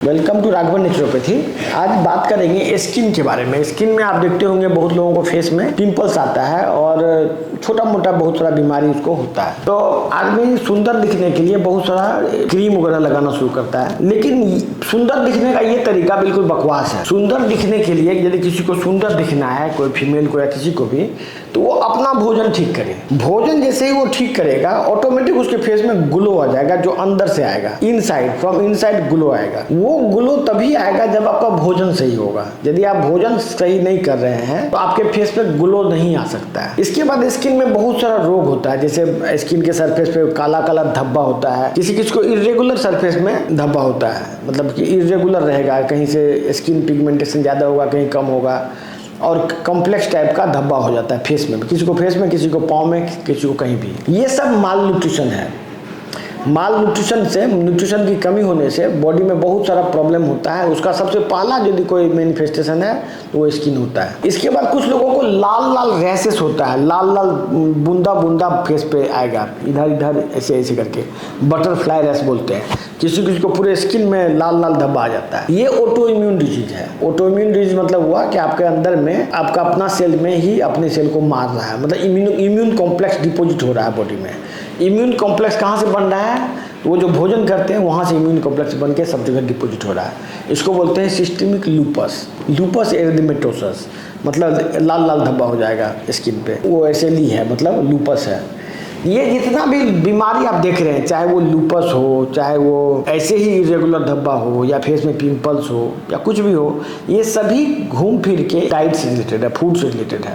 Welcome to Raghavan naturopathy. आज बात करेंगे स्किन के बारे में। स्किन में आप देखते होंगे बहुत लोगों को फेस में पिंपल्स आता है और छोटा मोटा बहुत सारा बीमारी उसको होता है। तो आदमी सुंदर दिखने के लिए बहुत सारा क्रीम वगैरह लगाना शुरू करता है, लेकिन सुंदर दिखने का ये तरीका बिल्कुल बकवास है। सुंदर दिखने के लिए यदि किसी को सुंदर दिखना है, कोई फीमेल को या किसी को भी, तो वो अपना भोजन ठीक करे। भोजन जैसे ही वो ठीक करेगा ऑटोमेटिक उसके फेस में ग्लो आ जाएगा, जो अंदर से आएगा, इनसाइड, फ्रॉम इनसाइड ग्लो आएगा। वो ग्लो तभी आएगा जब आपका भोजन सही होगा। यदि आप भोजन सही नहीं कर रहे हैं तो आपके फेस पे ग्लो नहीं आ सकता है। इसके बाद स्किन में बहुत सारा रोग होता है, जैसे स्किन के सरफेस पे काला काला धब्बा होता है। किसी किसी को इरेगुलर सरफेस में धब्बा होता है, मतलब कि इरेगुलर रहेगा, कहीं से स्किन पिगमेंटेशन ज्यादा होगा, कहीं कम होगा, और कॉम्प्लेक्स टाइप का धब्बा हो जाता है फेस में, किसी को फेस में, किसी को पाँव में, किसी को कहीं भी। ये सब माल न्यूट्रिशन है। माल न्यूट्रिशन से, न्यूट्रिशन की कमी होने से बॉडी में बहुत सारा प्रॉब्लम होता है। उसका सबसे पहला यदि कोई मैनिफेस्टेशन है तो वो स्किन होता है। इसके बाद कुछ लोगों को लाल लाल रैशेस होता है, लाल लाल बूंदा बूंदा फेस पे आएगा, इधर इधर ऐसे ऐसे करके, बटरफ्लाई रैश बोलते हैं। किसी किसी को पूरे स्किन में लाल लाल धब्बा आ जाता है। ये ऑटो इम्यून डिजीज है। ऑटो इम्यून डिजीज मतलब हुआ कि आपके अंदर में आपका अपना सेल में ही अपने सेल को मार रहा है, मतलब इम्यून कॉम्प्लेक्स डिपोजिट हो रहा है बॉडी में। इम्यून कॉम्प्लेक्स कहाँ से बन रहा है? वो जो भोजन करते हैं वहाँ से इम्यून कॉम्प्लेक्स बन के सब जगह डिपोजिट हो रहा है। इसको बोलते हैं सिस्टेमिक लूपस, लूपस एरिथेमेटोसस, मतलब लाल लाल धब्बा हो जाएगा स्किन पे। वो ऐसे ली है, मतलब लूपस है। ये जितना भी बीमारी आप देख रहे हैं, चाहे वो लूपस हो, चाहे वो ऐसे ही इरेगुलर धब्बा हो, या फेस में पिंपल्स हो, या कुछ भी हो, ये सभी घूम फिर के डाइट से रिलेटेड है, फूड से रिलेटेड है।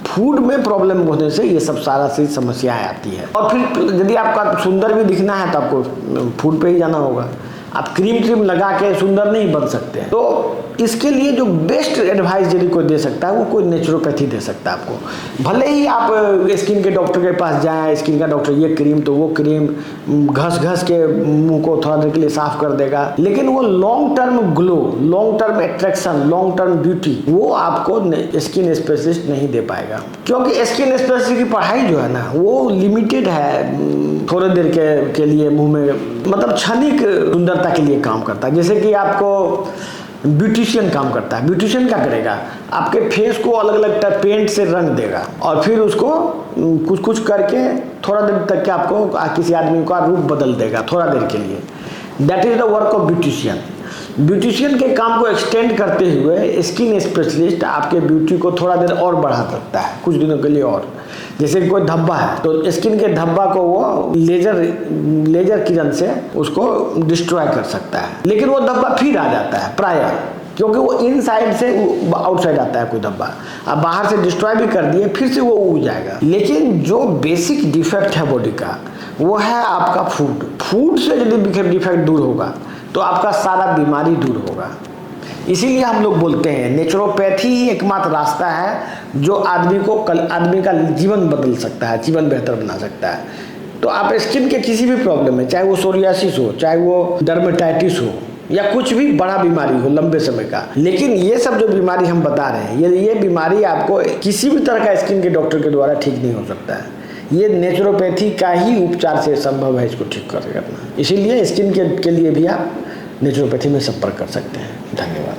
फूड में प्रॉब्लम होने से ये सब सारा सी समस्याएं आती है। और फिर यदि आपका सुंदर भी दिखना है तो आपको फूड पे ही जाना होगा। आप क्रीम लगा के सुंदर नहीं बन सकते। तो इसके लिए जो बेस्ट एडवाइस यदि कोई दे सकता है वो कोई नेचुरोपैथी दे सकता है आपको। भले ही आप स्किन के डॉक्टर के पास जाएं, स्किन का डॉक्टर ये क्रीम तो वो क्रीम घस घस के मुंह को थोड़ा देर के लिए साफ कर देगा, लेकिन वो long term glow, long term attraction, long term beauty वो आपको स्किन स्पेशलिस्ट नहीं दे पाएगा। क्योंकि स्किन स्पेशलिस्ट की पढ़ाई जो है ना वो लिमिटेड है, थोड़ी देर के लिए मुंह में, मतलब क्षणिक सुंदरता के लिए काम करता है। जैसे कि आपको ब्यूटिशियन काम करता है। ब्यूटिशियन क्या करेगा? आपके फेस को अलग अलग पेंट से रंग देगा और फिर उसको कुछ कुछ करके थोड़ा देर तक के आपको किसी आदमी का रूप बदल देगा थोड़ा देर के लिए। That is the work of beautician. Beautician के काम को एक्सटेंड करते हुए स्किन स्पेशलिस्ट आपके ब्यूटी को थोड़ा देर और बढ़ा सकता है, कुछ दिनों के लिए और। जैसे कोई धब्बा है तो स्किन के धब्बा को वो लेजर किरण से उसको डिस्ट्रॉय कर सकता है, लेकिन वो धब्बा फिर आ जाता है प्रायः, क्योंकि वो इनसाइड से आउटसाइड आता है कोई धब्बा। आप बाहर से डिस्ट्रॉय भी कर दिए फिर से वो उग जाएगा। लेकिन जो बेसिक डिफेक्ट है बॉडी का वो है आपका फूड से यदि डिफेक्ट दूर होगा तो आपका सारा बीमारी दूर होगा। इसीलिए हम लोग बोलते हैं नेचुरोपैथी ही एकमात्र रास्ता है जो आदमी का जीवन बदल सकता है, जीवन बेहतर बना सकता है। तो आप स्किन के किसी भी प्रॉब्लम में, चाहे वो सोरियासिस हो, चाहे वो डर्मेटाइटिस हो, या कुछ भी बड़ा बीमारी हो लंबे समय का, लेकिन ये सब जो बीमारी हम बता रहे हैं ये बीमारी आपको किसी भी तरह का स्किन के डॉक्टर के द्वारा ठीक नहीं हो सकता है। ये नेचुरोपैथी का ही उपचार से संभव है इसको ठीक करना। इसीलिए स्किन के लिए भी आप नेचुरोपैथी में संपर्क कर सकते हैं। धन्यवाद।